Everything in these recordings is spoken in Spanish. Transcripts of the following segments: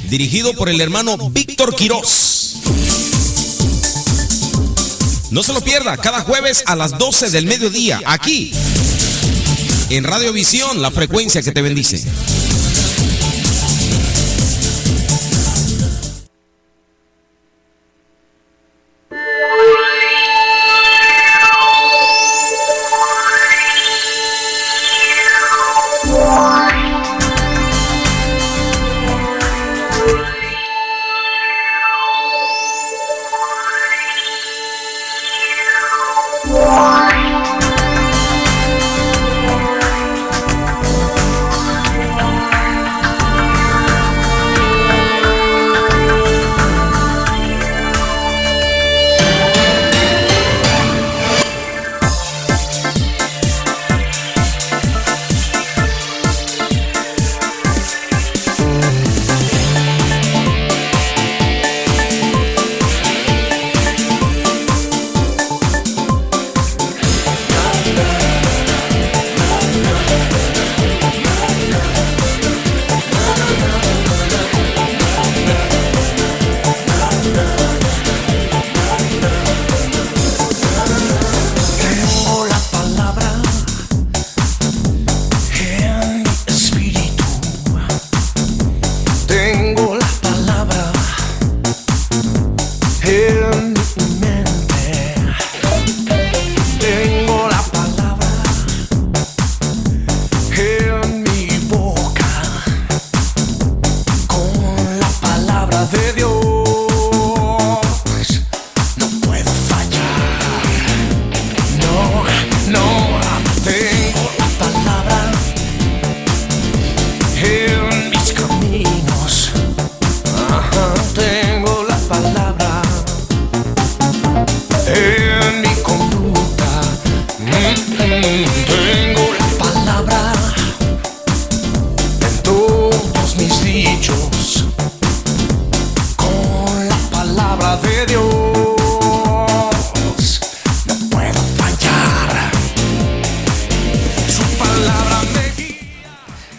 dirigido por el hermano Víctor Quirós. No se lo pierda, cada jueves a las 12 del mediodía, aquí, en Radio Visión, la frecuencia que te bendice.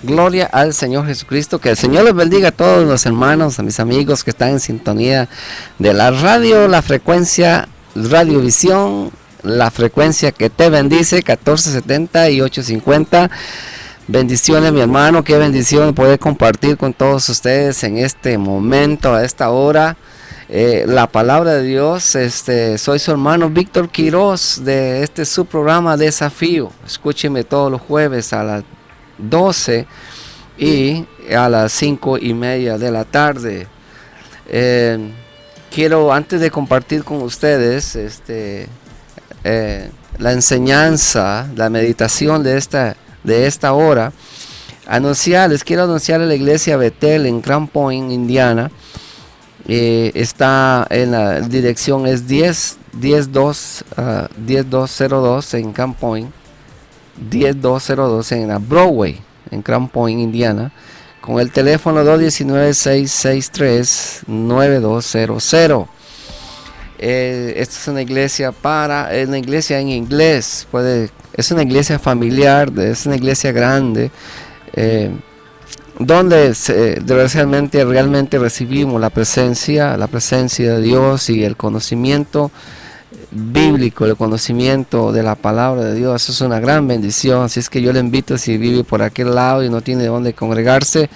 Gloria al Señor Jesucristo. Que el Señor les bendiga a todos los hermanos, a mis amigos que están en sintonía de la radio, la frecuencia Radio Visión, la frecuencia que te bendice, 1470 y 850. Bendiciones, mi hermano, qué bendición poder compartir con todos ustedes en este momento, a esta hora, la palabra de Dios. Soy su hermano Víctor Quirós de su programa Desafío. Escúcheme todos los jueves a las 12 y a las 5:30 de la tarde. Quiero, antes de compartir con ustedes la enseñanza, la meditación de esta hora, les quiero anunciar a la iglesia Betel en Grand Point, Indiana. Está en la dirección es 10202 en Grand Point, 10202 en la Broadway en Grand Point, Indiana, con el teléfono 219-663-9200. Esta es una iglesia en inglés, es una iglesia familiar, es una iglesia grande, donde realmente recibimos la presencia de Dios y el conocimiento bíblico, el conocimiento de la palabra de Dios. Eso es una gran bendición. Así es que yo le invito, si vive por aquel lado y no tiene dónde congregarse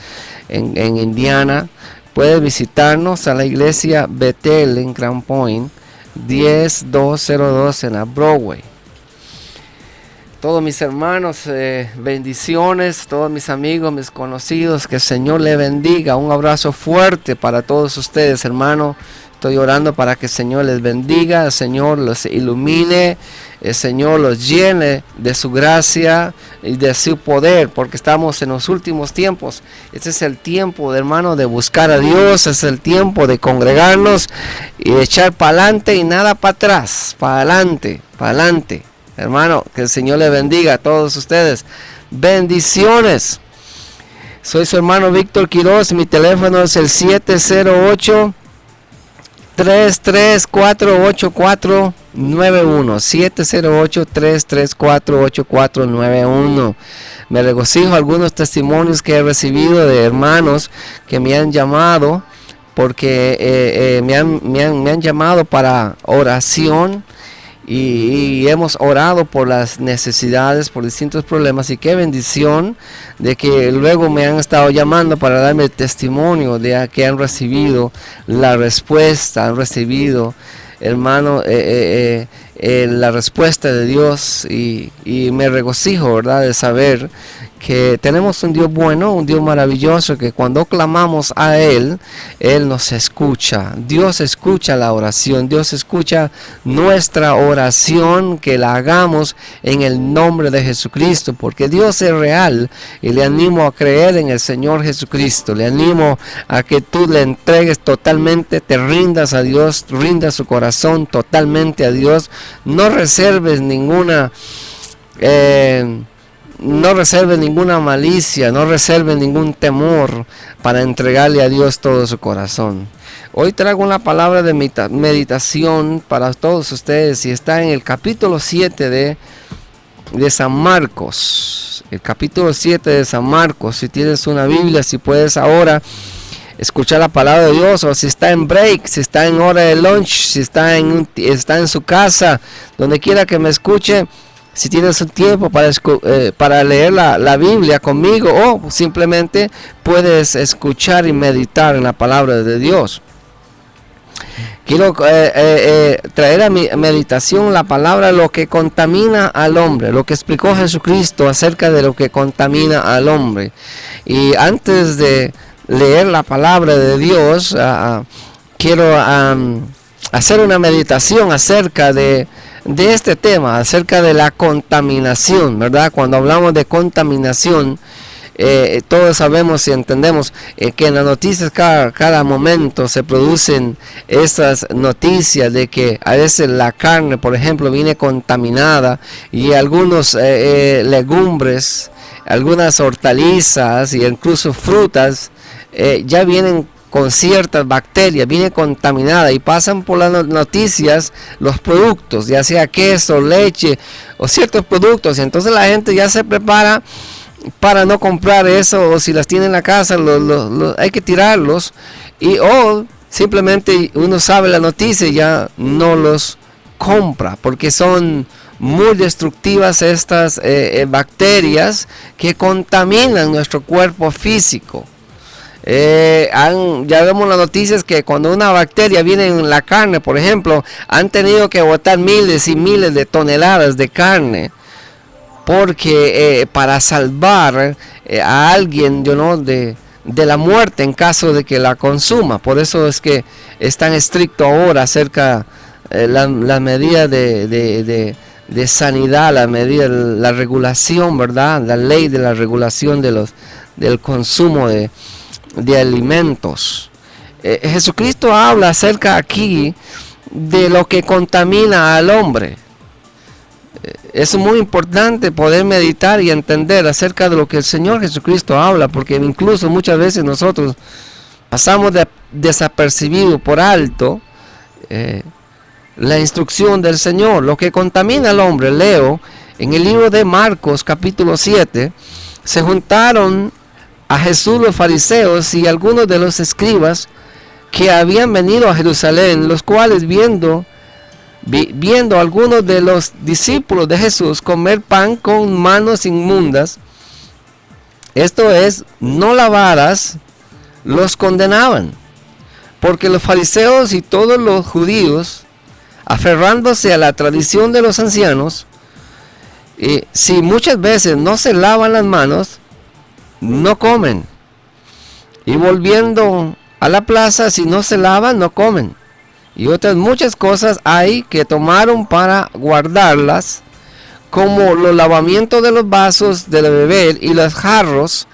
en Indiana, puede visitarnos a la iglesia Betel en Grand Point, 10202 en la Broadway. Todos mis hermanos, bendiciones, todos mis amigos, mis conocidos, que el Señor le bendiga. Un abrazo fuerte para todos ustedes, hermano. Estoy orando para que el Señor les bendiga, el Señor los ilumine, el Señor los llene de su gracia y de su poder, porque estamos en los últimos tiempos. Este es el tiempo, hermano, de buscar a Dios, es el tiempo de congregarnos y echar para adelante y nada para atrás, para adelante. Hermano, que el Señor le bendiga a todos ustedes. Bendiciones. Soy su hermano Víctor Quirós, mi teléfono es el 708 334-8491, 708-334-8491. Me regocijo algunos testimonios que he recibido de hermanos que me han llamado, porque me han llamado para oración. Y hemos orado por las necesidades, por distintos problemas, y qué bendición de que luego me han estado llamando para darme testimonio de que han recibido la respuesta, han recibido, hermano, la respuesta de Dios, y me regocijo, ¿verdad?, de saber que tenemos un Dios bueno, un Dios maravilloso, que cuando clamamos a Él, Él nos escucha. Dios escucha la oración, Dios escucha nuestra oración, que la hagamos en el nombre de Jesucristo, porque Dios es real, y le animo a creer en el Señor Jesucristo. Le animo a que tú le entregues totalmente, te rindas a Dios, rindas su corazón totalmente a Dios. No reserves ninguna malicia, no reserve ningún temor para entregarle a Dios todo su corazón. Hoy traigo una palabra de meditación para todos ustedes, y está en el capítulo 7 de San Marcos. El capítulo 7 de San Marcos. Si tienes una Biblia, si puedes ahora escuchar la palabra de Dios, o si está en break, si está en hora de lunch, si está en su casa, donde quiera que me escuche. Si tienes un tiempo para leer la Biblia conmigo, o simplemente puedes escuchar y meditar en la palabra de Dios. Quiero traer a mi meditación la palabra lo que contamina al hombre, lo que explicó Jesucristo acerca de lo que contamina al hombre. Y antes de leer la palabra de Dios, quiero hacer una meditación acerca de este tema, acerca de la contaminación, ¿verdad? Cuando hablamos de contaminación, todos sabemos y entendemos que en las noticias cada momento se producen esas noticias de que a veces la carne, por ejemplo, viene contaminada, y algunos legumbres, algunas hortalizas y incluso frutas ya vienen con ciertas bacterias, viene contaminada, y pasan por las noticias los productos, ya sea queso, leche o ciertos productos, y entonces la gente ya se prepara para no comprar eso, o si las tiene en la casa hay que tirarlos, o simplemente uno sabe la noticia y ya no los compra, porque son muy destructivas estas bacterias que contaminan nuestro cuerpo físico. Ya vemos las noticias que cuando una bacteria viene en la carne, por ejemplo, han tenido que botar miles y miles de toneladas de carne, porque para salvar a alguien de la muerte en caso de que la consuma. Por eso es que es tan estricto ahora acerca la medida de sanidad, la regulación, ¿verdad? La ley de la regulación del consumo de alimentos. Jesucristo habla acerca aquí de lo que contamina al hombre. Es muy importante poder meditar y entender acerca de lo que el Señor Jesucristo habla, porque incluso muchas veces nosotros pasamos desapercibido, por alto, la instrucción del Señor. Lo que contamina al hombre, leo en el libro de Marcos capítulo 7, se juntaron a Jesús los fariseos y algunos de los escribas que habían venido a Jerusalén, los cuales viendo a algunos de los discípulos de Jesús comer pan con manos inmundas, esto es, no lavadas, los condenaban, porque los fariseos y todos los judíos, aferrándose a la tradición de los ancianos, si muchas veces no se lavan las manos, no comen, y volviendo a la plaza, si no se lavan, no comen, y otras muchas cosas hay que tomaron para guardarlas, como los lavamientos de los vasos de beber y los jarros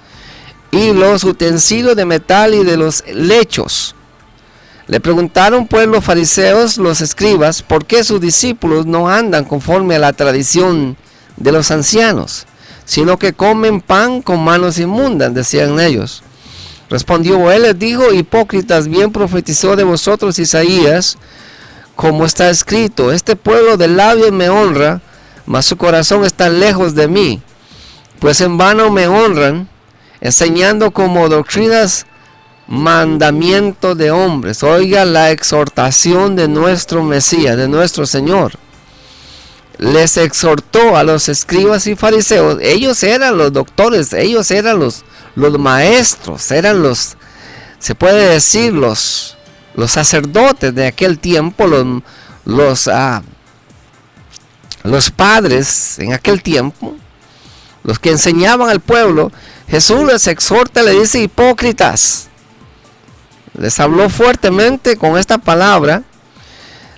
y los utensilios de metal y de los lechos. Le preguntaron pues los fariseos, los escribas, por qué sus discípulos no andan conforme a la tradición de los ancianos, sino que comen pan con manos inmundas, decían ellos. Respondió él, les dijo, hipócritas, bien profetizó de vosotros Isaías, como está escrito, este pueblo de labios me honra, mas su corazón está lejos de mí. pues en vano me honran, enseñando como doctrinas mandamiento de hombres. Oiga la exhortación de nuestro Mesías, de nuestro Señor. Les exhortó a los escribas y fariseos. Ellos eran los doctores, ellos eran los maestros, eran los, se puede decir, los sacerdotes de aquel tiempo, los padres en aquel tiempo, los que enseñaban al pueblo. Jesús les exhorta, le dice: hipócritas. Les habló fuertemente con esta palabra.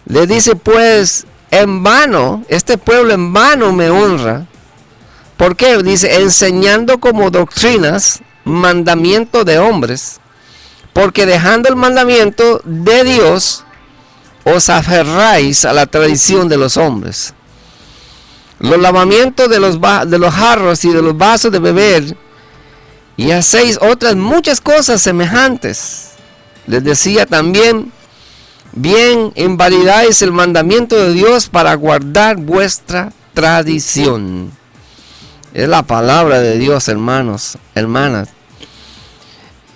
Les dice: pues en vano, este pueblo en vano me honra. ¿Por qué? Dice: enseñando como doctrinas mandamiento de hombres, porque dejando el mandamiento de Dios, os aferráis a la tradición de los hombres. Los lavamientos de los jarros y de los vasos de beber, y hacéis otras muchas cosas semejantes. Les decía también: bien invalidáis el mandamiento de Dios para guardar vuestra tradición. Es la palabra de Dios, hermanos, hermanas.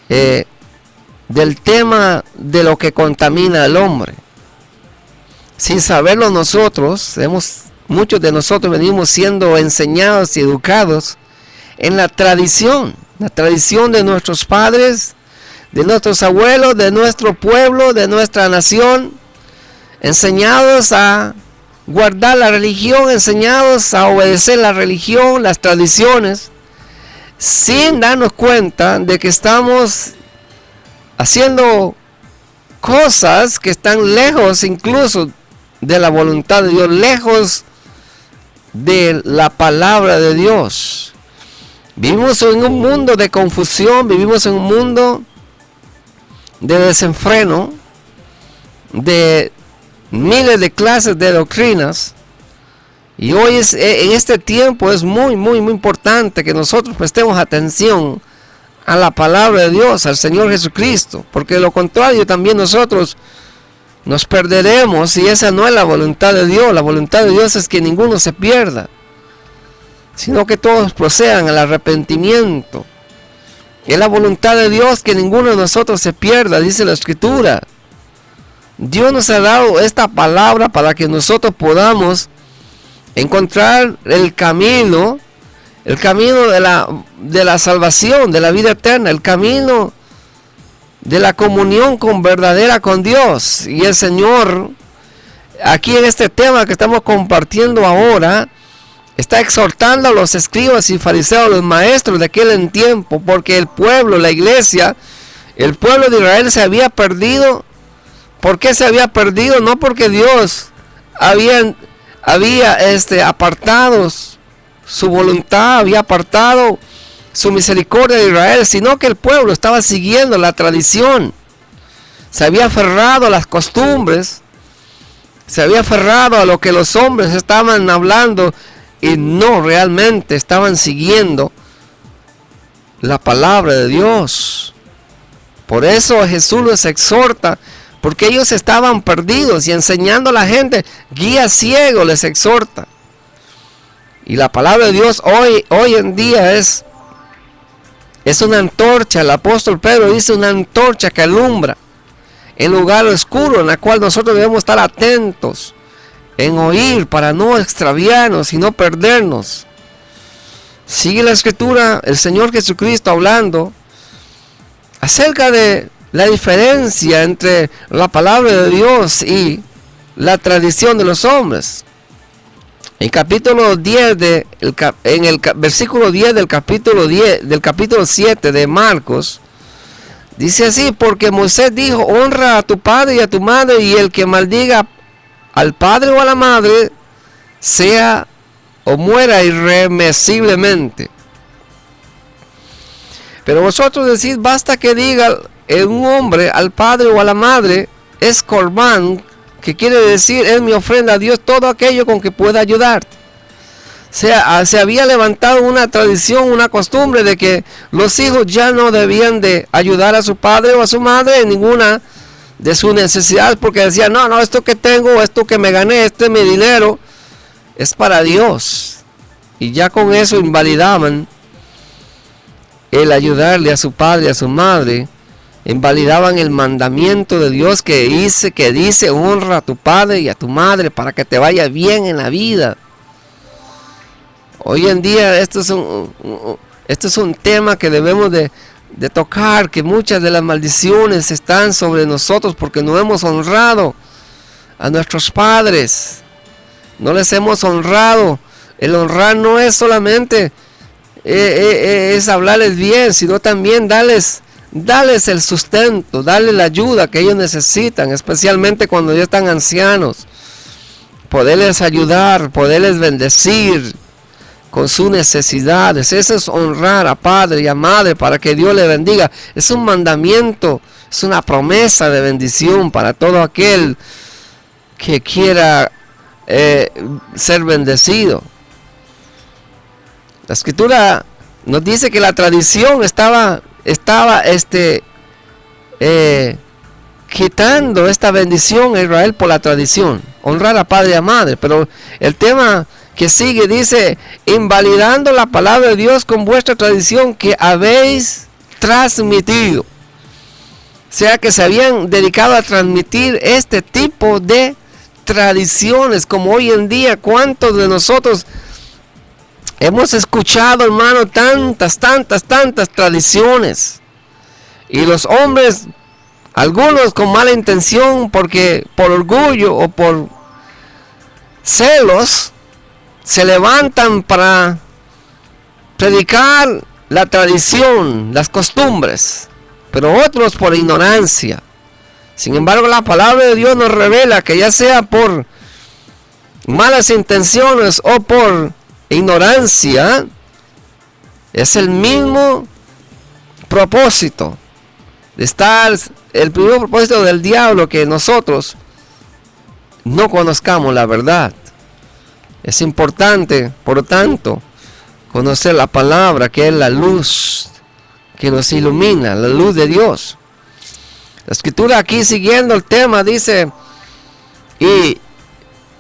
Del tema de lo que contamina al hombre. Sin saberlo nosotros, muchos de nosotros venimos siendo enseñados y educados en la tradición de nuestros padres, de nuestros abuelos, de nuestro pueblo, de nuestra nación, enseñados a guardar la religión, enseñados a obedecer la religión, las tradiciones, sin darnos cuenta de que estamos haciendo cosas que están lejos incluso de la voluntad de Dios, lejos de la palabra de Dios. Vivimos en un mundo de confusión, vivimos en un mundo de desenfreno, de miles de clases de doctrinas, y hoy en este tiempo es muy importante que nosotros prestemos atención a la palabra de Dios, al Señor Jesucristo, porque de lo contrario también nosotros nos perderemos, y esa no es la voluntad de Dios. La voluntad de Dios es que ninguno se pierda, sino que todos procedan al arrepentimiento. Es la voluntad de Dios que ninguno de nosotros se pierda, dice la Escritura. Dios nos ha dado esta palabra para que nosotros podamos encontrar el camino de la salvación, de la vida eterna, el camino de la comunión verdadera con Dios. Y el Señor, aquí en este tema que estamos compartiendo ahora, está exhortando a los escribas y fariseos, los maestros de aquel tiempo, porque el pueblo, la iglesia, el pueblo de Israel se había perdido. ¿Por qué se había perdido? No porque Dios había apartado su voluntad, había apartado su misericordia de Israel, sino que el pueblo estaba siguiendo la tradición, se había aferrado a las costumbres, se había aferrado a lo que los hombres estaban hablando, y no realmente estaban siguiendo la palabra de Dios. Por eso Jesús los exhorta, porque ellos estaban perdidos y enseñando a la gente, guía ciego les exhorta. Y la palabra de Dios hoy en día es una antorcha. El apóstol Pedro dice: una antorcha que alumbra en lugar oscuro, en la cual nosotros debemos estar atentos en oír para no extraviarnos y no perdernos. Sigue la Escritura, el Señor Jesucristo hablando acerca de la diferencia entre la palabra de Dios y la tradición de los hombres. En capítulo 10 en el versículo 10 del capítulo 7 de Marcos, dice así: porque Moisés dijo: honra a tu padre y a tu madre, y el que maldiga al padre o a la madre sea o muera irremisiblemente. Pero vosotros decís: basta que diga un hombre al padre o a la madre, es corbán, que quiere decir es mi ofrenda a Dios, todo aquello con que pueda ayudarte. Se había levantado una tradición, una costumbre de que los hijos ya no debían de ayudar a su padre o a su madre en ninguna de sus necesidades, porque decían: no, esto que tengo, esto que me gané, mi dinero, es para Dios. Y ya con eso invalidaban el ayudarle a su padre y a su madre, invalidaban el mandamiento de Dios que dice honra a tu padre y a tu madre para que te vaya bien en la vida. Hoy en día esto es un tema que debemos de tocar, que muchas de las maldiciones están sobre nosotros porque no hemos honrado a nuestros padres, no les hemos honrado. El honrar no es solamente es hablarles bien, sino también darles el sustento, darles la ayuda que ellos necesitan, especialmente cuando ya están ancianos, poderles ayudar, poderles bendecir con sus necesidades. Eso es honrar a padre y a madre para que Dios le bendiga. Es un mandamiento, es una promesa de bendición para todo aquel que quiera ser bendecido. La escritura nos dice que la tradición estaba quitando esta bendición a Israel por la tradición, honrar a padre y a madre. Pero el tema que sigue dice, invalidando la palabra de Dios con vuestra tradición que habéis transmitido. O sea que se habían dedicado a transmitir este tipo de tradiciones, como hoy en día. ¿Cuántos de nosotros hemos escuchado, hermano, tantas tradiciones? Y los hombres, algunos con mala intención, porque por orgullo o por celos, se levantan para predicar la tradición, las costumbres, pero otros por ignorancia. Sin embargo, la palabra de Dios nos revela que ya sea por malas intenciones o por ignorancia, es el mismo propósito de estar, el primer propósito del diablo, que nosotros no conozcamos la verdad. Es importante, por lo tanto, conocer la palabra, que es la luz que nos ilumina, la luz de Dios. La escritura aquí, siguiendo el tema, dice, y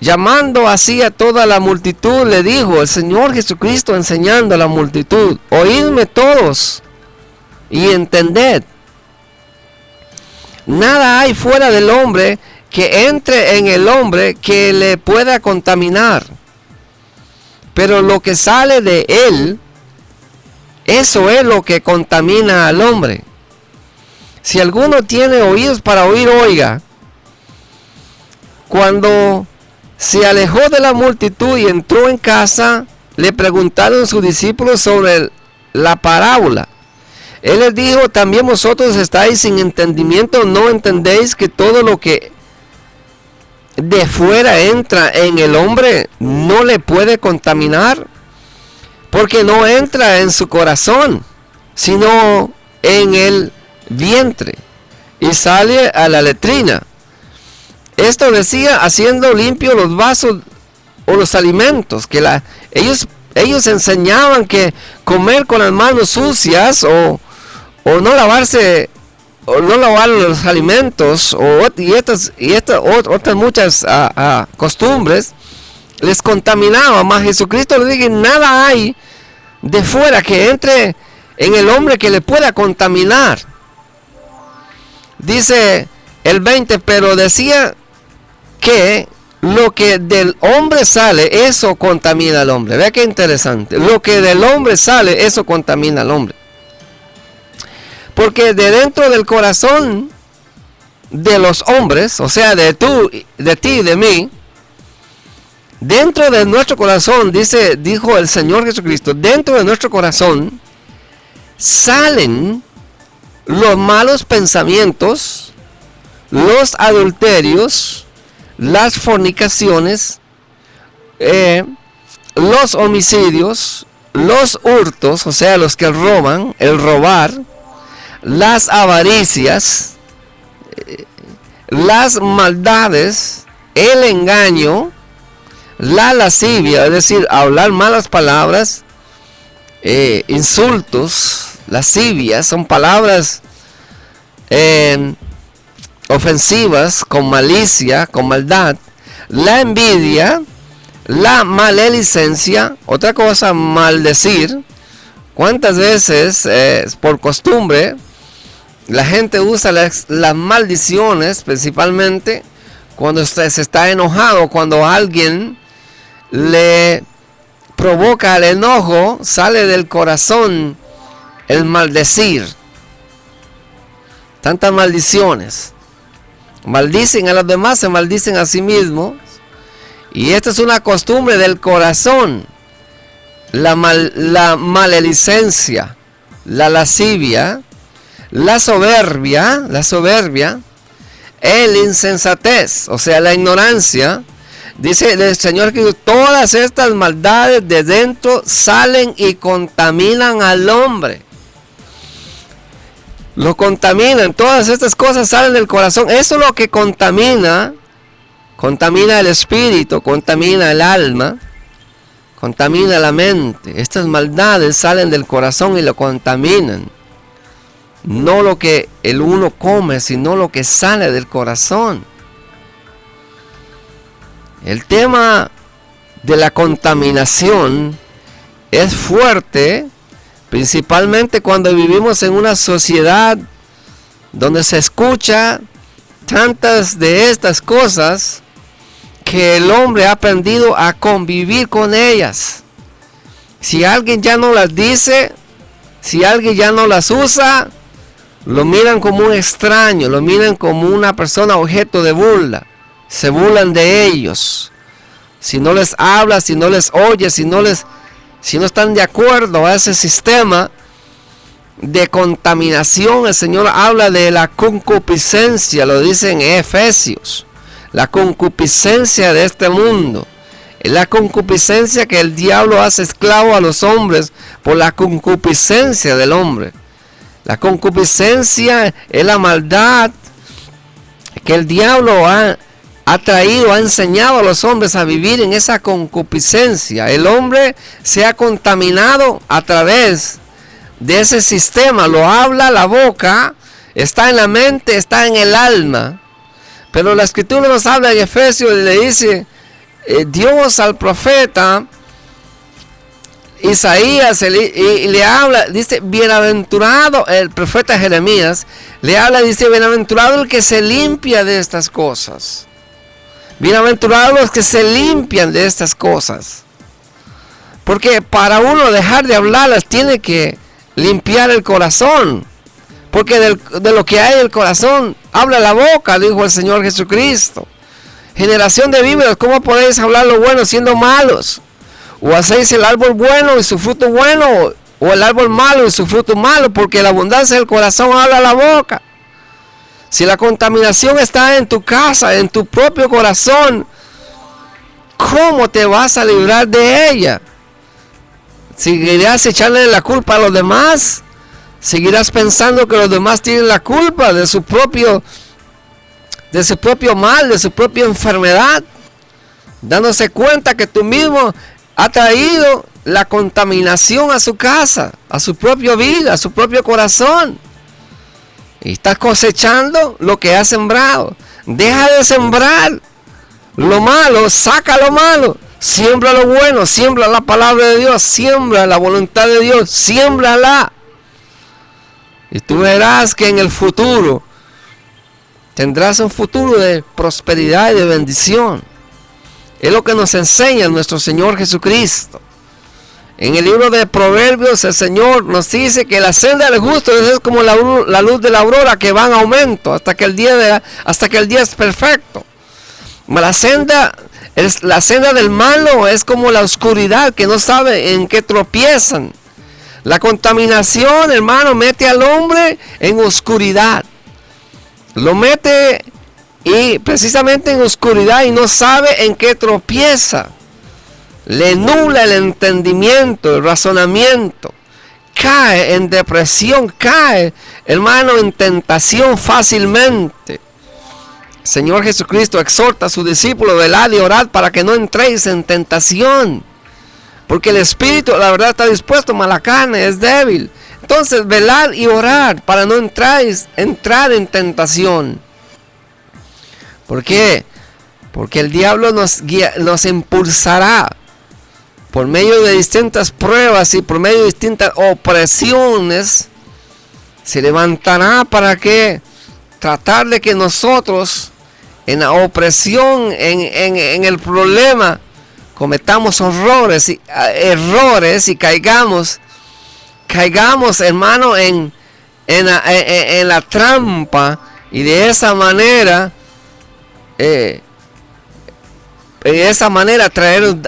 llamando así a toda la multitud, le dijo el Señor Jesucristo, enseñando a la multitud: oídme todos y entended. Nada hay fuera del hombre que entre en el hombre que le pueda contaminar, pero lo que sale de él, eso es lo que contamina al hombre. Si alguno tiene oídos para oír, oiga. Cuando se alejó de la multitud y entró en casa, le preguntaron sus discípulos sobre la parábola. Él les dijo: también vosotros estáis sin entendimiento, ¿no entendéis que todo lo que de fuera entra en el hombre no le puede contaminar? Porque no entra en su corazón, sino en el vientre, y sale a la letrina. Esto decía haciendo limpio los vasos o los alimentos, que ellos enseñaban que comer con las manos sucias o no lavarse, o no lavar los alimentos, y estas otras muchas costumbres les contaminaba. Mas Jesucristo le dijo: nada hay de fuera que entre en el hombre que le pueda contaminar. Dice el 20, pero decía que lo que del hombre sale, eso contamina al hombre. Vea qué interesante. Lo que del hombre sale, eso contamina al hombre. Porque de dentro del corazón de los hombres, o sea, de ti y de mí, dentro de nuestro corazón, dijo el Señor Jesucristo, dentro de nuestro corazón salen los malos pensamientos, los adulterios, las fornicaciones, los homicidios, los hurtos, o sea, los que roban, el robar, las avaricias, las maldades, el engaño, la lascivia, es decir, hablar malas palabras, insultos, lascivias, son palabras ofensivas, con malicia, con maldad, la envidia, la maledicencia, otra cosa, maldecir, ¿Cuántas veces, por costumbre, la gente usa las maldiciones, principalmente cuando usted se está enojado, cuando alguien le provoca el enojo, sale del corazón el maldecir? Tantas maldiciones. Maldicen a los demás, se maldicen a sí mismos. Y esta es una costumbre del corazón. La maledicencia, la lascivia, la soberbia, el insensatez, o sea, la ignorancia. Dice el Señor que todas estas maldades de dentro salen y contaminan al hombre. Lo contaminan, todas estas cosas salen del corazón. Eso es lo que contamina el espíritu, contamina el alma, contamina la mente. Estas maldades salen del corazón y lo contaminan. No lo que el uno come, sino lo que sale del corazón. El tema de la contaminación es fuerte, principalmente cuando vivimos en una sociedad donde se escucha tantas de estas cosas que el hombre ha aprendido a convivir con ellas. Si alguien ya no las dice, si alguien ya no las usa, lo miran como un extraño, lo miran como una persona objeto de burla. Se burlan de ellos. Si no les habla, si no les oye, si no están de acuerdo a ese sistema de contaminación, el Señor habla de la concupiscencia, lo dice en Efesios. La concupiscencia de este mundo. Es la concupiscencia que el diablo hace esclavo a los hombres por la concupiscencia del hombre. La concupiscencia es la maldad que el diablo ha traído, ha enseñado a los hombres a vivir en esa concupiscencia. El hombre se ha contaminado a través de ese sistema. Lo habla la boca, está en la mente, está en el alma. Pero la escritura nos habla en Efesios y le dice Dios al profeta Isaías y le habla, dice, bienaventurado, el profeta Jeremías le habla, dice, bienaventurado el que se limpia de estas cosas. Bienaventurados los que se limpian de estas cosas. Porque para uno dejar de hablarlas tiene que limpiar el corazón. Porque de lo que hay en el corazón habla la boca, dijo el Señor Jesucristo. Generación de víboras, ¿cómo podéis hablar lo bueno siendo malos? O hacéis el árbol bueno y su fruto bueno, o el árbol malo y su fruto malo, porque la abundancia del corazón habla la boca. Si la contaminación está en tu casa, en tu propio corazón, ¿cómo te vas a librar de ella? ¿Seguirás echarle la culpa a los demás? ¿Seguirás pensando que los demás tienen la culpa de su propio mal, de su propia enfermedad? Dándose cuenta que tú mismo has traído la contaminación a su casa, a su propia vida, a su propio corazón. Y estás cosechando lo que has sembrado. Deja de sembrar lo malo, saca lo malo. Siembra lo bueno, siembra la palabra de Dios, siembra la voluntad de Dios, siémbrala. Y tú verás que en el futuro tendrás un futuro de prosperidad y de bendición. Es lo que nos enseña nuestro Señor Jesucristo. En el libro de Proverbios el Señor nos dice que la senda del justo es como la luz de la aurora que va en aumento hasta que el día es perfecto. La senda del malo es como la oscuridad que no sabe en qué tropiezan. La contaminación, hermano, mete al hombre en oscuridad. Lo mete y precisamente en oscuridad y no sabe en qué tropieza. Le nubla el entendimiento, el razonamiento. Cae en depresión, cae, hermano, en tentación fácilmente. Señor Jesucristo exhorta a sus discípulos, velad y orad para que no entréis en tentación. Porque el espíritu, la verdad, está dispuesto, mas la carne es débil. Entonces, velad y orad para no entrar en tentación. ¿Por qué? Porque el diablo nos impulsará por medio de distintas pruebas y por medio de distintas opresiones, se levantará para que tratar de que nosotros en la opresión, en el problema, cometamos errores y caigamos, hermano, en la trampa, y de esa manera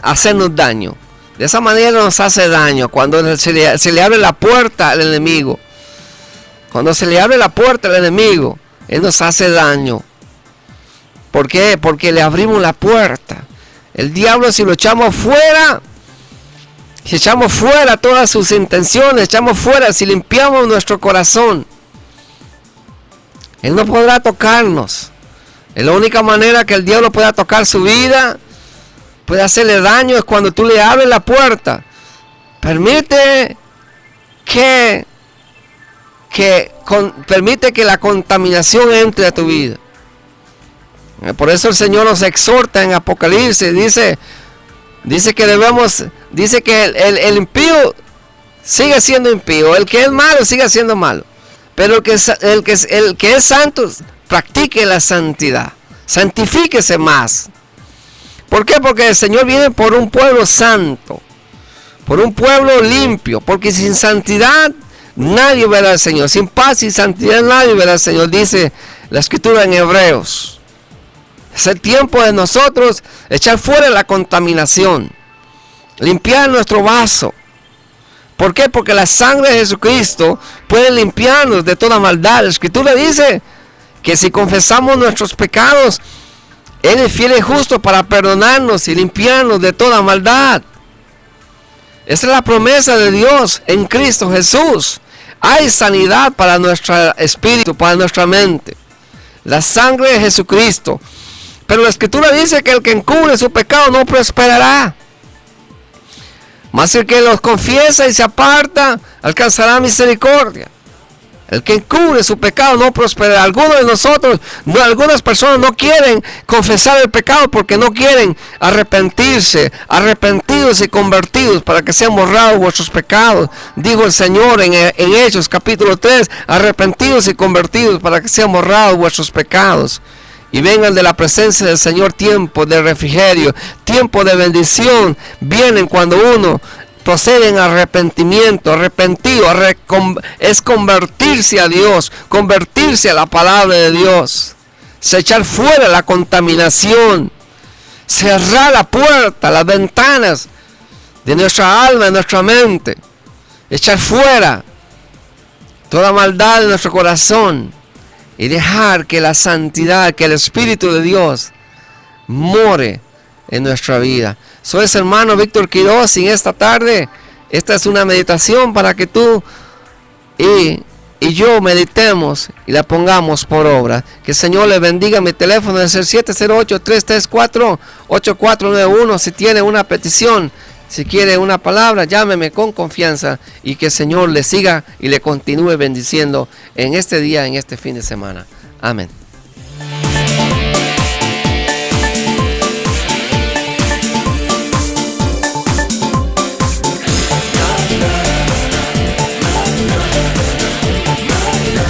hacernos daño. De esa manera nos hace daño cuando se le abre la puerta al enemigo. Cuando se le abre la puerta al enemigo, él nos hace daño. ¿Por qué? Porque le abrimos la puerta. El diablo, si lo echamos fuera, si echamos fuera todas sus intenciones, echamos fuera, si limpiamos nuestro corazón, él no podrá tocarnos. Es la única manera que el diablo pueda tocar su vida, puede hacerle daño, es cuando tú le abres la puerta. Permite que la contaminación entre a tu vida. Por eso el Señor nos exhorta en Apocalipsis, dice que el impío sigue siendo impío, el que es malo sigue siendo malo, pero el que es santo, practique la santidad, santifíquese más. ¿Por qué? Porque el Señor viene por un pueblo santo, por un pueblo limpio, porque sin santidad nadie verá al Señor, sin paz y santidad nadie verá al Señor, dice la Escritura en Hebreos. Es el tiempo de nosotros echar fuera la contaminación, limpiar nuestro vaso. ¿Por qué? Porque la sangre de Jesucristo puede limpiarnos de toda maldad. La Escritura dice que si confesamos nuestros pecados, Él es fiel y justo para perdonarnos y limpiarnos de toda maldad. Esa es la promesa de Dios en Cristo Jesús. Hay sanidad para nuestro espíritu, para nuestra mente. La sangre de Jesucristo. Pero la Escritura dice que el que encubre su pecado no prosperará. Mas el que los confiesa y se aparta, alcanzará misericordia. El que encubre su pecado no prosperará. Algunas personas no quieren confesar el pecado porque no quieren arrepentirse, arrepentidos y convertidos para que sean borrados vuestros pecados. Dijo el Señor en Hechos capítulo 3, arrepentidos y convertidos para que sean borrados vuestros pecados. Y vengan de la presencia del Señor tiempo de refrigerio, tiempo de bendición. Vienen cuando uno procede en arrepentimiento. Arrepentido es convertirse a Dios, convertirse a la palabra de Dios. Se echar fuera la contaminación, cerrar la puerta, las ventanas de nuestra alma, de nuestra mente. Echar fuera toda maldad de nuestro corazón. Y dejar que la santidad, que el Espíritu de Dios more en nuestra vida. Soy su hermano Víctor Quiroz y esta tarde, esta es una meditación para que tú y yo meditemos y la pongamos por obra. Que el Señor le bendiga. Mi teléfono es el 708-334-8491. Si tiene una petición, si quiere una palabra, llámeme con confianza y que el Señor le siga y le continúe bendiciendo en este día, en este fin de semana. Amén.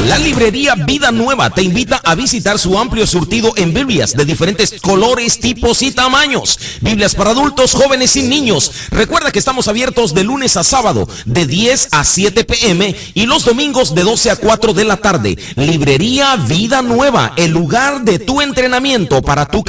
La librería Vida Nueva te invita a visitar su amplio surtido en Biblias de diferentes colores, tipos y tamaños. Biblias para adultos, jóvenes y niños. Recuerda que estamos abiertos de lunes a sábado de 10 a 7 p.m. y los domingos de 12 a 4 de la tarde. Librería Vida Nueva, el lugar de tu entrenamiento para tu